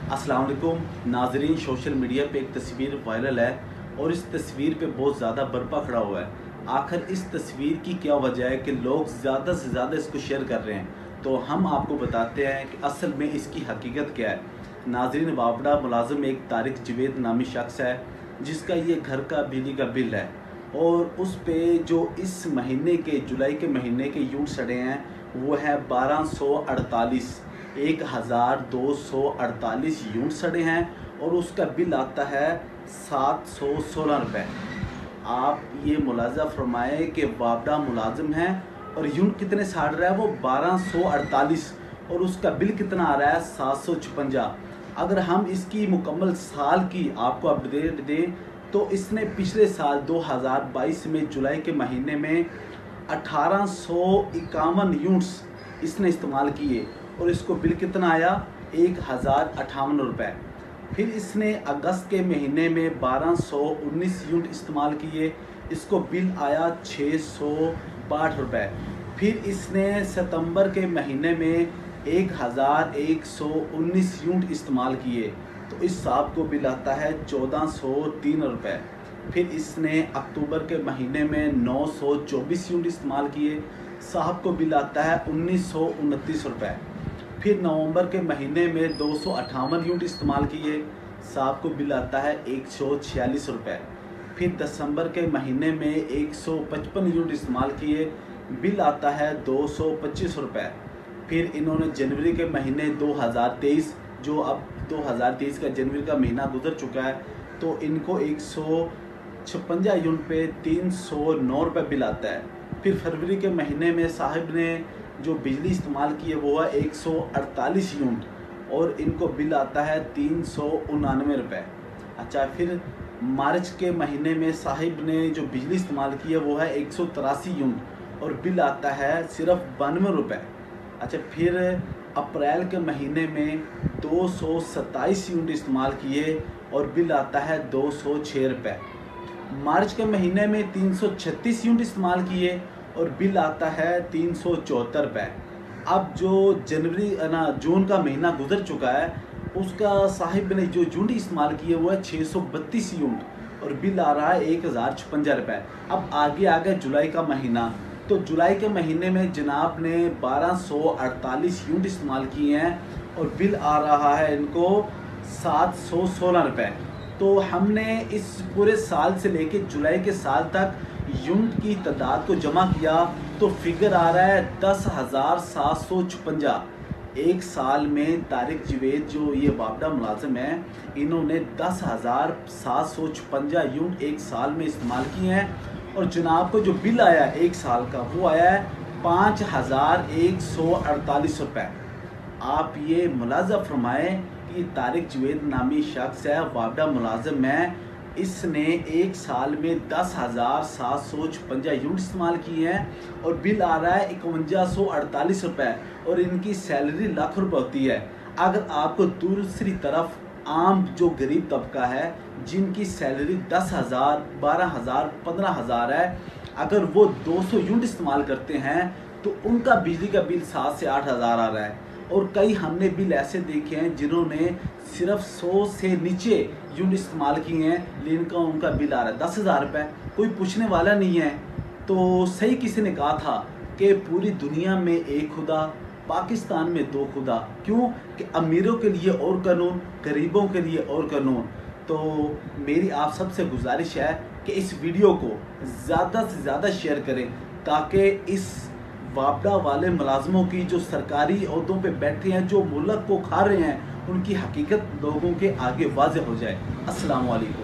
अस्सलाम वालेकुम नाजरीन। सोशल मीडिया पे एक तस्वीर वायरल है और इस तस्वीर पे बहुत ज़्यादा बर्पा खड़ा हुआ है। आखिर इस तस्वीर की क्या वजह है कि लोग ज़्यादा से ज़्यादा इसको शेयर कर रहे हैं, तो हम आपको बताते हैं कि असल में इसकी हकीकत क्या है। नाजरीन, वापडा मुलाजिम एक तारिक जवेद नामी शख्स है जिसका ये घर का बिजली का बिल है और उस पे जो इस महीने के जुलाई के महीने के यूनिट सड़े हैं वो है 1248 1248 यूनिट सड़े हैं और उसका बिल आता है 716 रुपये। आप ये मुलाजा फरमाएँ कि वापडा मुलाजिम है और यूनिट कितने साड़ रहा है, वो 1248 और उसका बिल कितना आ रहा है 756। अगर हम इसकी मुकम्मल साल की आपको अपडेट दें तो इसने पिछले साल 2022 में जुलाई के महीने में 1851 यूनिट्स इसने इस्तेमाल किए और इसको बिल कितना आया 1058 रुपये। फिर इसने अगस्त के महीने में 1219 यूनिट इस्तेमाल किए, इसको बिल आया 662 रुपये। फिर इसने सितंबर के महीने में 1119 यूनिट इस्तेमाल किए तो इस साहब को बिल आता है 1403 रुपये। फिर इसने अक्टूबर के महीने में 924 यूनिट इस्तेमाल किए, साहब को बिल आता है 1929 रुपये। फिर नवंबर के महीने में 258 यूनिट इस्तेमाल किए, साहब को बिल आता है 146 रुपये। फिर दिसंबर के महीने में 155 यूनिट इस्तेमाल किए, बिल आता है 225 रुपये। फिर इन्होंने जनवरी के महीने 2023, जो अब 2023 का जनवरी का महीना गुजर चुका है, तो इनको 156 यूनिट पे 309 रुपये बिल आता है। फिर फरवरी के महीने में साहिब ने जो बिजली इस्तेमाल की है वो है 148 यूनिट और इनको बिल आता है 399 रुपये। अच्छा, फिर मार्च के महीने में साहिब ने जो बिजली इस्तेमाल की है वो है 183 यूनिट और बिल आता है सिर्फ 92 रुपये। अच्छा, फिर अप्रैल के महीने में 227 यूनिट इस्तेमाल किए और बिल आता है 206 रुपये। मार्च के महीने में 336 यूनिट इस्तेमाल किए और बिल आता है 374 रुपये। अब जो जून का महीना गुजर चुका है उसका साहिब ने जो यूनिट इस्तेमाल किए वो है 632 यूनिट और बिल आ रहा है 1056 रुपये। अब आगे आ गया जुलाई का महीना, तो जुलाई के महीने में जनाब ने 1248 यूनिट इस्तेमाल किए हैं और बिल आ रहा है इनको 716 रुपये। तो हमने इस पूरे साल से लेके जुलाई के साल तक यूनिट की तादाद को जमा किया तो फिगर आ रहा है 10,756। एक साल में तारिक जवेद जो ये वापडा मुलाजिम है, इन्होंने 10,756 यूनिट एक साल में इस्तेमाल किए हैं और जनाब को जो बिल आया एक साल का वो आया है 5,148 रुपये। आप ये मुलाजा फरमाएँ कि तारिक जवेद नामी शख्स है, वापडा मुलाजिम है, इसने एक साल में 10,756 यूनिट इस्तेमाल किए हैं और बिल आ रहा है 5148 रुपये और इनकी सैलरी लाख रुपये होती है। अगर आपको दूसरी तरफ आम जो गरीब तबका है जिनकी सैलरी 10,000, 12,000, 15,000 है, अगर वो 200 यूनिट इस्तेमाल करते हैं तो उनका बिजली का बिल 7 से 8,000 आ रहा है। और कई हमने बिल ऐसे देखे हैं जिन्होंने सिर्फ 100 से नीचे यूनिट इस्तेमाल किए हैं लेकिन उनका बिल आ रहा है 10,000 रुपये। कोई पूछने वाला नहीं है। तो सही किसी ने कहा था कि पूरी दुनिया में एक खुदा, पाकिस्तान में दो खुदा। क्यों? कि अमीरों के लिए और कानून, गरीबों के लिए और कानून। तो मेरी आप सबसे गुजारिश है कि इस वीडियो को ज़्यादा से ज़्यादा शेयर करें ताकि इस वापडा वाले मुलाजमों की जो सरकारी ओहदों पे बैठे हैं, जो मुल्क को खा रहे हैं, उनकी हकीकत लोगों के आगे वाज़ेह हो जाए। अस्सलाम वालेकुम।